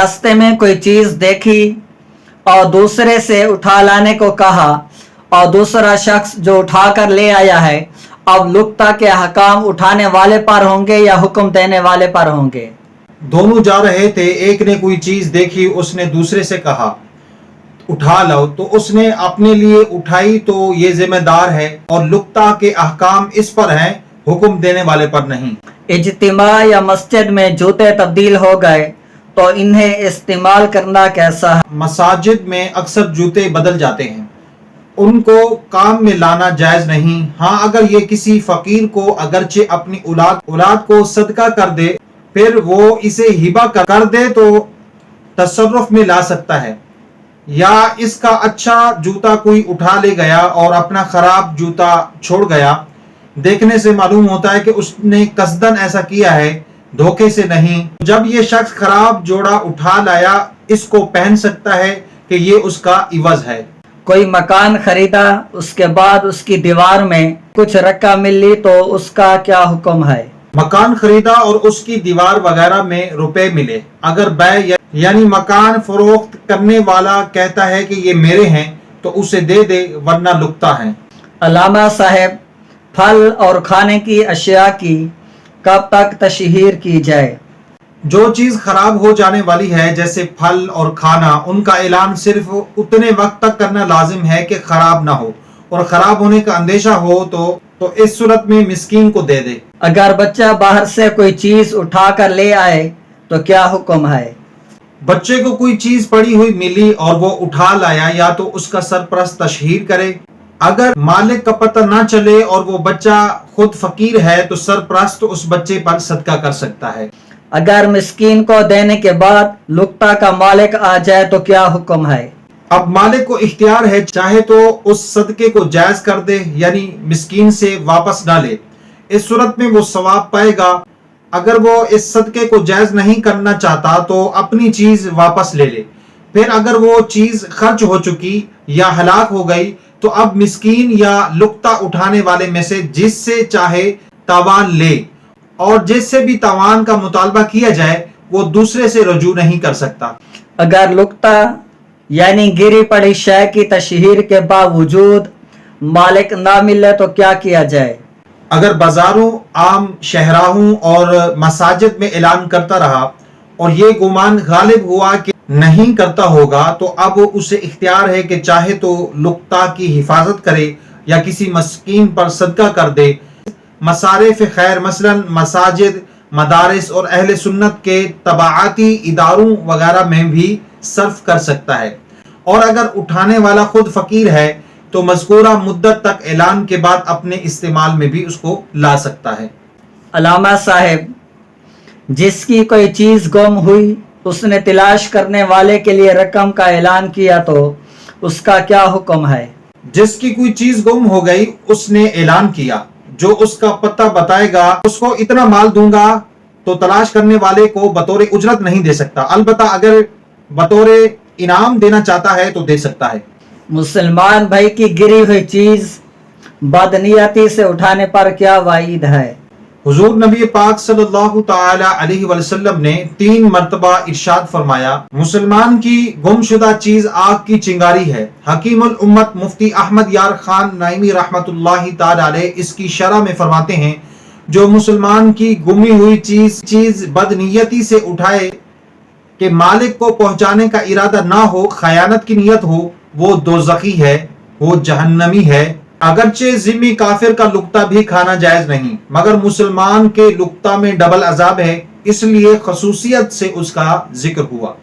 रास्ते में कोई चीज देखी और दूसरे से उठा लाने को कहा और दूसरा शख्स जो उठा कर ले आया है, अब लुक्ता के हकाम उठाने वाले पर होंगे या हुक्म देने वाले पर होंगे? दोनों जा रहे थे, एक ने कोई चीज देखी, उसने दूसरे से कहा उठा लो, तो उसने अपने लिए उठाई तो ये जिम्मेदार है, और लुक्ता के अहकाम इस पर हैं, हुक्म देने वाले पर नहीं। इज्तिमा या मस्जिद में जूते तब्दील हो गए तो इन्हें इस्तेमाल करना कैसा है? मसाजिद में अक्सर जूते बदल जाते हैं, उनको काम में लाना जायज नहीं। हाँ, अगर ये किसी फकीर को अगरचे अपनी औलाद को सदका कर दे, फिर वो इसे हिबा कर दे तो तसर्रुफ में ला सकता है, या इसका अच्छा जूता कोई उठा ले गया और अपना खराब जूता छोड़ गया, देखने से मालूम होता है कि उसने कसदन ऐसा किया है, धोखे से नहीं। जब ये शख्स खराब जोड़ा उठा लाया, इसको पहन सकता है कि ये उसका इवज है। कोई मकान खरीदा, उसके बाद उसकी दीवार में कुछ रकम मिली तो उसका क्या हुक्म है? मकान खरीदा और उसकी दीवार वगैरह में रुपए मिले, अगर बै यानी मकान फरोख्त करने वाला कहता है कि ये मेरे हैं तो उसे दे दे, वरना लुक्ता है। अलामा साहब, फल और खाने की अशिया की कब तक तशहीर की जाए? जो चीज खराब हो जाने वाली है, जैसे फल और खाना, उनका ऐलान सिर्फ उतने वक्त तक करना लाजिम है कि खराब ना हो, और खराब होने का अंदेशा हो तो इस सूरत में मिस्कीन को दे दे। अगर बच्चा बाहर से कोई चीज उठा कर ले आए तो क्या हुक्म है? बच्चे को कोई चीज पड़ी हुई मिली और वो उठा लाया, या तो उसका सरपरस्त तशहीर करे। अगर मालिक का पता ना चले और वो बच्चा खुद फकीर है तो सरपरस्त उस बच्चे पर सदका कर सकता है। अगर मिस्कीन को देने के बाद लुक्ता का मालिक आ जाए तो क्या हुक्म है? अब मालिक को इख्तियार है, चाहे तो उस सदके को जायज कर दे, यानी मिस्कीन से वापस ना ले, इस सूरत में वो सवाब पाएगा। अगर वो इस सदके को जायज नहीं करना चाहता तो अपनी चीज वापस ले ले। फिर अगर वो चीज खर्च हो चुकी या हलाक हो गई तो अब मिस्कीन या लुक्ता उठाने वाले में से जिससे चाहे तावान ले, और जिससे भी तावान का मुतालबा किया जाए वो दूसरे से रजू नहीं कर सकता। अगर लुक्ता यानी गिरी पड़ी शय की तशहीर के बावजूद मालिक ना मिले तो क्या किया जाए? अगर बाजारों, आम शहराहों और मसाजिद में ऐलान करता रहा और ये गुमान गालिब हुआ कि नहीं करता होगा, तो अब उसे इख्तियार है कि चाहे तो लुक्ता की हिफाजत करे या किसी मस्कीन पर सदका कर दे। मसारिफ खैर मसलन मसाजिद, मदारिस और अहले सुन्नत के तबाआती इदारों वगैरह में भी सर्फ कर सकता है, और अगर उठाने वाला खुद फकीर है तो मज़कूरा मुद्दत तक ऐलान के बाद अपने इस्तेमाल में भी उसको ला सकता है। अलामा साहब, जिसकी कोई चीज गुम हुई, उसने तलाश करने वाले के लिए रकम का ऐलान किया तो उसका क्या हुक्म है? जिसकी कोई चीज गुम हो गई, उसने ऐलान किया, जो उसका पता बताएगा उसको इतना माल दूंगा, तो तलाश करने वाले को बतौर उजरत नहीं दे सकता, अलबत्ता अगर बतौर इनाम देना चाहता है तो दे सकता है। मुसलमान भाई की गिरी हुई चीज बदनियती से उठाने पर क्या वाइद है? हुजूर नबी पाक सल्लल्लाहु ताला अलैहि वसल्लम ने 3 मरतबा इरशाद फरमाया, मुसलमान की गुमशुदा चीज आग की चिंगारी है। हकीमुल उम्मत मुफ्ती अहमद यार खान नाइमी रहमतुल्लाहि ताला अलैह इसकी शरह में फरमाते हैं, जो मुसलमान की गुमी हुई चीज बदनियती से उठाए कि मालिक को पहुंचाने का इरादा ना हो, खयानत की नियत हो, वो दोज़खी है, वो जहन्नमी है। अगरचे जिम्मी काफिर का लुक्ता भी खाना जायज नहीं, मगर मुसलमान के लुक्ता में डबल अजाब है, इसलिए खसूसियत से उसका जिक्र हुआ।